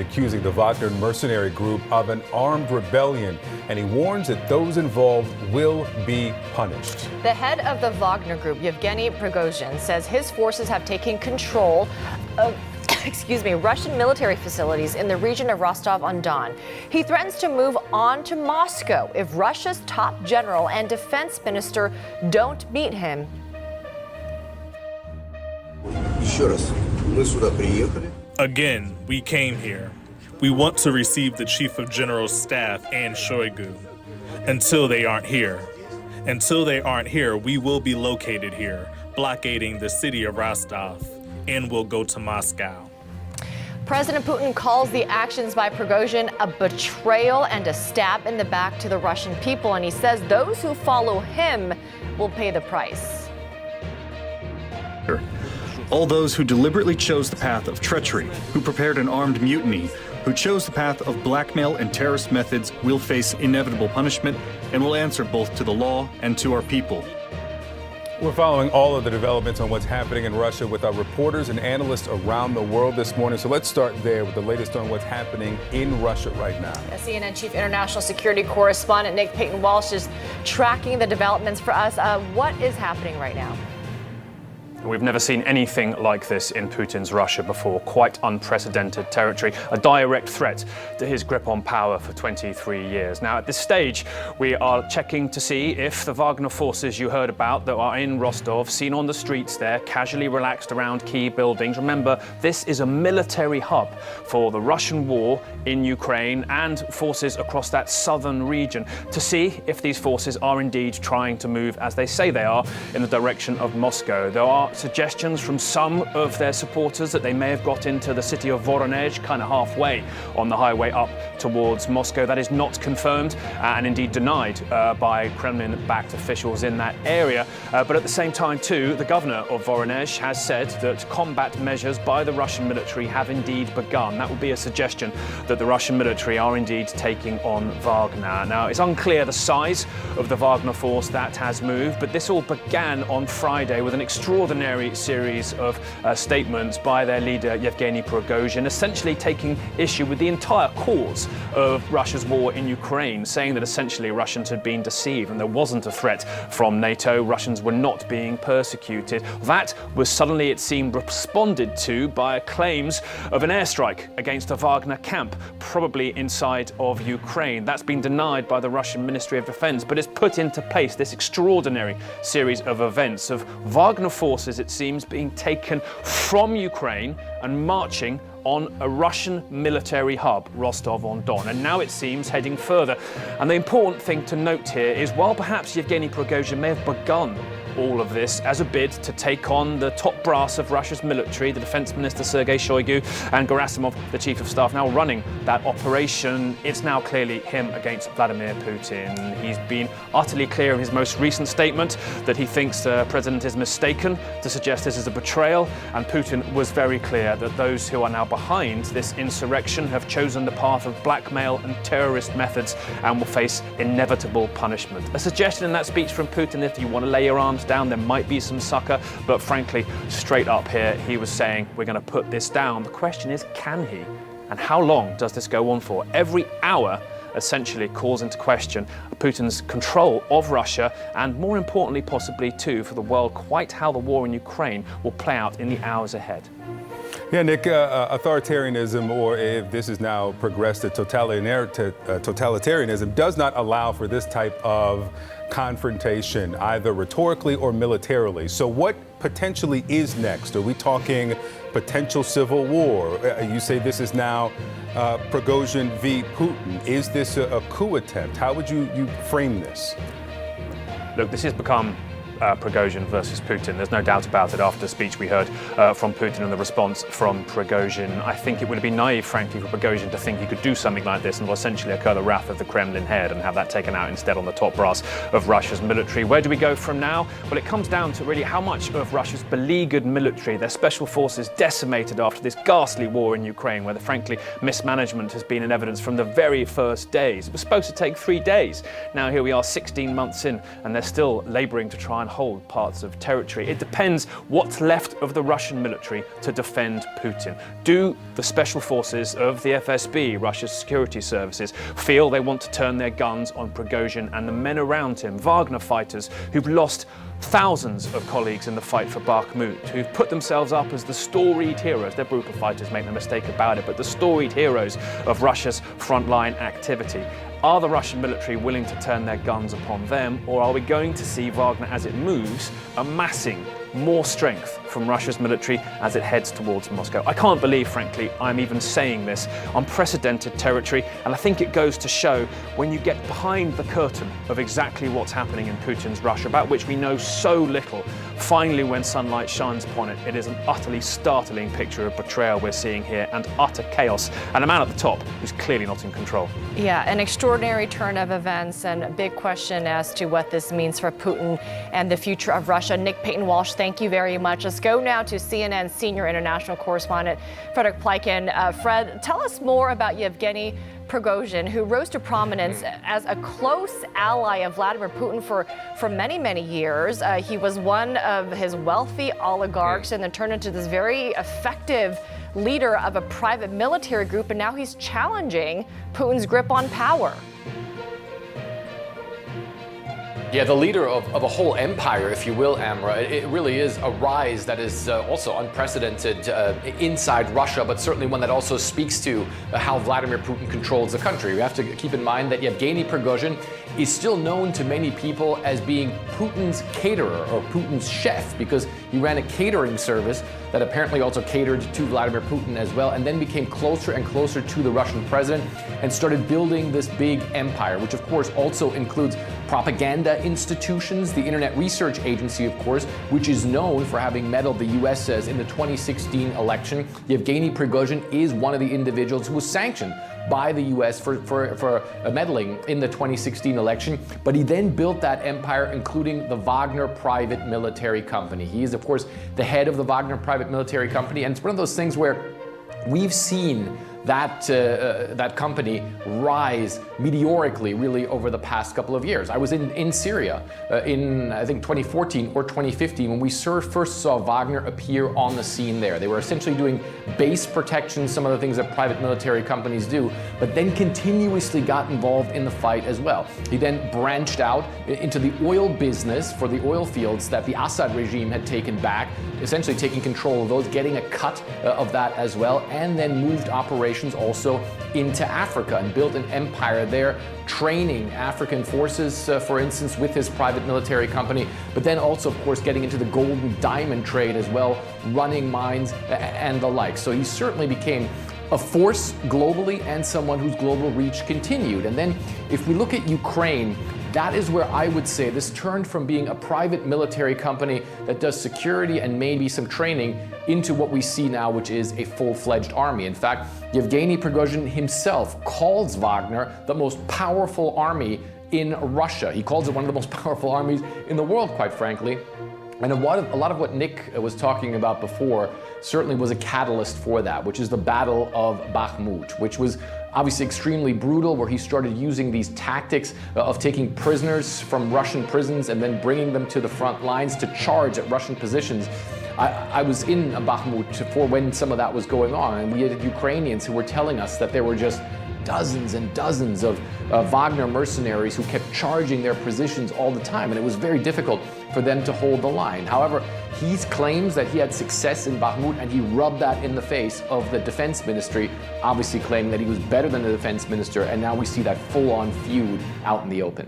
accusing the Wagner mercenary group of an armed rebellion, and he warns that those involved will be punished. The head of the Wagner group, Yevgeny Prigozhin, says his forces have taken control of Russian military facilities in the region of Rostov-on-Don. He threatens to move on to Moscow if Russia's top general and defense minister don't meet him. Again, we came here. We want to receive the Chief of General Staff and Shoigu. Until they aren't here. Until they aren't here, we will be located here, blockading the city of Rostov, and we'll go to Moscow. President Putin calls the actions by Prigozhin a betrayal and a stab in the back to the Russian people, and he says those who follow him will pay the price. All those who deliberately chose the path of treachery, who prepared an armed mutiny, who chose the path of blackmail and terrorist methods will face inevitable punishment and will answer both to the law and to our people. We're following all of the developments on what's happening in Russia with our reporters and analysts around the world this morning. So let's start there with the latest on what's happening in Russia right now. CNN Chief International Security Correspondent Nick Payton-Walsh is tracking the developments for us. What is happening right now? We've never seen anything like this in Putin's Russia before. Quite unprecedented territory, a direct threat to his grip on power for 23 years. Now, at this stage, we are checking to see if the Wagner forces you heard about that are in Rostov, seen on the streets there, casually relaxed around key buildings. Remember, this is a military hub for the Russian war in Ukraine and forces across that southern region, to see if these forces are indeed trying to move, as they say they are, in the direction of Moscow. There are suggestions from some of their supporters that they may have got into the city of Voronezh, kind of halfway on the highway up towards Moscow. That is not confirmed and indeed denied by Kremlin-backed officials in that area. But at the same time, too, the governor of Voronezh has said that combat measures by the Russian military have indeed begun. That would be a suggestion that the Russian military are indeed taking on Wagner. Now, it's unclear the size of the Wagner force that has moved, but this all began on Friday with an extraordinary series of statements by their leader Yevgeny Prigozhin, essentially taking issue with the entire cause of Russia's war in Ukraine, saying that essentially Russians had been deceived and there wasn't a threat from NATO. Russians were not being persecuted. That was suddenly, it seemed, responded to by claims of an airstrike against a Wagner camp, probably inside of Ukraine. That's been denied by the Russian Ministry of Defense, but it's put into place this extraordinary series of events of Wagner forces, it seems, being taken from Ukraine and marching on a Russian military hub, Rostov-on-Don, and now it seems heading further. And the important thing to note here is, while perhaps Yevgeny Prigozhin may have begun all of this as a bid to take on the top brass of Russia's military, the Defense Minister Sergei Shoigu and Gerasimov, the Chief of Staff, now running that operation, it's now clearly him against Vladimir Putin. He's been utterly clear in his most recent statement that he thinks the president is mistaken to suggest this is a betrayal, and Putin was very clear that those who are now behind this insurrection have chosen the path of blackmail and terrorist methods and will face inevitable punishment. A suggestion in that speech from Putin, if you want to lay your arms down, there might be some succor, but frankly, straight up here, he was saying, we're going to put this down. The question is, can he? And how long does this go on for? Every hour essentially calls into question Putin's control of Russia, and more importantly, possibly too, for the world, quite how the war in Ukraine will play out in the hours ahead. Yeah, Nick, authoritarianism, or if this is now progressed to totalitarianism, does not allow for this type of confrontation, either rhetorically or militarily. So what potentially is next? Are we talking potential civil war? You say this is now Prigozhin v. Putin. Is this a coup attempt? How would you frame this? Look, this has become Prigozhin versus Putin. There's no doubt about it after the speech we heard from Putin and the response from Prigozhin. I think it would have been naive, frankly, for Prigozhin to think he could do something like this and will essentially occur the wrath of the Kremlin head and have that taken out instead on the top brass of Russia's military. Where do we go from now? Well, it comes down to really how much of Russia's beleaguered military, their special forces decimated after this ghastly war in Ukraine, where, frankly, mismanagement has been in evidence from the very first days. It was supposed to take 3 days. Now here we are 16 months in, and they're still labouring to try and hold parts of territory. It depends what's left of the Russian military to defend Putin. Do the special forces of the FSB, Russia's security services, feel they want to turn their guns on Prigozhin and the men around him, Wagner fighters who've lost thousands of colleagues in the fight for Bakhmut, who've put themselves up as the storied heroes? They're brutal fighters, make no mistake about it, but the storied heroes of Russia's frontline activity. Are the Russian military willing to turn their guns upon them, or are we going to see Wagner, as it moves, amassing more strength from Russia's military as it heads towards Moscow? I can't believe, frankly, I'm even saying this. Unprecedented territory, and I think it goes to show when you get behind the curtain of exactly what's happening in Putin's Russia, about which we know so little. Finally, when sunlight shines upon it, it is an utterly startling picture of betrayal we're seeing here, and utter chaos, and a man at the top who's clearly not in control. Yeah, an extraordinary turn of events, and a big question as to what this means for Putin and the future of Russia. Nick Payton-Walsh, thank you very much. Let's go now to CNN senior international correspondent Frederick Pleiken. Fred, tell us more about Yevgeny Prigozhin, who rose to prominence as a close ally of Vladimir Putin for many, many years. He was one of his wealthy oligarchs and then turned into this very effective leader of a private military group, and now he's challenging Putin's grip on power. Yeah, the leader of a whole empire, if you will, Amra. It really is a rise that is also unprecedented inside Russia, but certainly one that also speaks to how Vladimir Putin controls the country. We have to keep in mind that Yevgeny Prigozhin is still known to many people as being Putin's caterer or Putin's chef, because he ran a catering service that apparently also catered to Vladimir Putin as well, and then became closer and closer to the Russian president and started building this big empire, which of course also includes propaganda institutions, the Internet Research Agency, of course, which is known for having meddled, the US says, in the 2016 election. Yevgeny Prigozhin is one of the individuals who was sanctioned by the US for meddling in the 2016 election, but he then built that empire, including the Wagner private military company. He is, of course, the head of the Wagner private military company, and it's one of those things where we've seen that company rise meteorically, really, over the past couple of years. I was in Syria in, I think, 2014 or 2015 when we first saw Wagner appear on the scene there. They were essentially doing base protection, some of the things that private military companies do, but then continuously got involved in the fight as well. He then branched out into the oil business for the oil fields that the Assad regime had taken back, essentially taking control of those, getting a cut of that as well, and then moved operations also into Africa and built an empire there, training African forces, for instance, with his private military company, but then also, of course, getting into the gold and diamond trade as well, running mines and the like. So he certainly became a force globally and someone whose global reach continued. And then if we look at Ukraine, that is where I would say this turned from being a private military company that does security and maybe some training into what we see now, which is a full-fledged army. In fact, Yevgeny Prigozhin himself calls Wagner the most powerful army in Russia. He calls it one of the most powerful armies in the world, quite frankly. And a lot of what Nick was talking about before certainly was a catalyst for that, which is the Battle of Bakhmut, which was obviously extremely brutal, where he started using these tactics of taking prisoners from Russian prisons and then bringing them to the front lines to charge at Russian positions. I was in Bakhmut for when some of that was going on, and we had Ukrainians who were telling us that there were just dozens and dozens of Wagner mercenaries who kept charging their positions all the time, and it was very difficult for them to hold the line. However, he claims that he had success in Bakhmut, and he rubbed that in the face of the defense ministry, obviously claiming that he was better than the defense minister, and now we see that full-on feud out in the open.